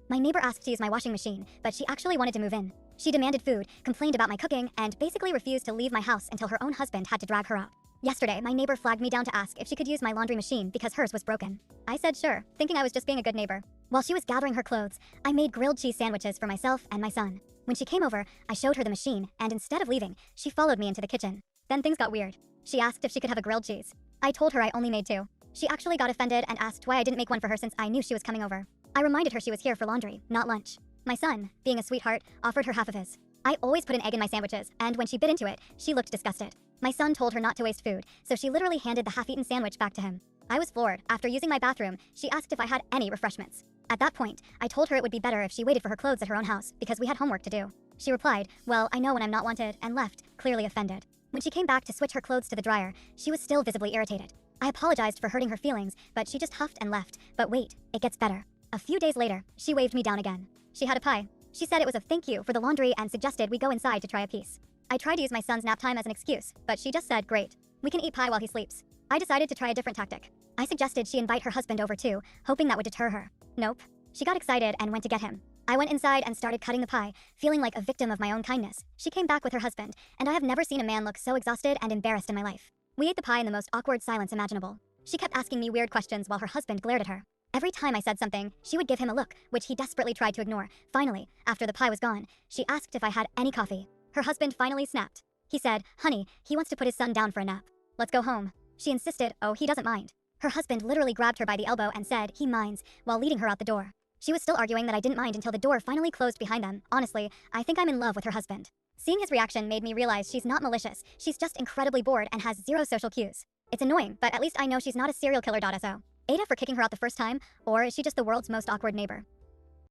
My neighbor asked to use my washing machine, but she actually wanted to move in. She demanded food, complained about my cooking, and basically refused to leave my house until her own husband had to drag her out. Yesterday, my neighbor flagged me down to ask if she could use my laundry machine because hers was broken. I said sure, thinking I was just being a good neighbor. While she was gathering her clothes, I made grilled cheese sandwiches for myself and my son. When she came over, I showed her the machine, and instead of leaving, she followed me into the kitchen. Then things got weird. She asked if she could have a grilled cheese. I told her I only made 2. She actually got offended and asked why I didn't make one for her since I knew she was coming over. I reminded her she was here for laundry, not lunch. My son, being a sweetheart, offered her half of his. I always put an egg in my sandwiches, and when she bit into it, she looked disgusted. My son told her not to waste food, so she literally handed the half-eaten sandwich back to him. I was floored. After using my bathroom, she asked if I had any refreshments. At that point, I told her it would be better if she waited for her clothes at her own house because we had homework to do. She replied, "Well, I know when I'm not wanted," and left, clearly offended. When she came back to switch her clothes to the dryer, she was still visibly irritated. I apologized for hurting her feelings, but she just huffed and left. But wait, it gets better. A few days later, she waved me down again. She had a pie. She said it was a thank you for the laundry and suggested we go inside to try a piece. I tried to use my son's nap time as an excuse, but she just said, "Great. We can eat pie while he sleeps." I decided to try a different tactic. I suggested she invite her husband over too, hoping that would deter her. Nope. She got excited and went to get him. I went inside and started cutting the pie, feeling like a victim of my own kindness. She came back with her husband, and I have never seen a man look so exhausted and embarrassed in my life. We ate the pie in the most awkward silence imaginable. She kept asking me weird questions while her husband glared at her. Every time I said something, she would give him a look, which he desperately tried to ignore. Finally, after the pie was gone, she asked if I had any coffee. Her husband finally snapped. He said, "Honey, he wants to put his son down for a nap. Let's go home." She insisted, "Oh, he doesn't mind." Her husband literally grabbed her by the elbow and said, "He minds," while leading her out the door. She was still arguing that I didn't mind until the door finally closed behind them. Honestly, I think I'm in love with her husband. Seeing his reaction made me realize she's not malicious. She's just incredibly bored and has zero social cues. It's annoying, but at least I know she's not a serial killer. So, AITAH for kicking her out the first time, or is she just the world's most awkward neighbor?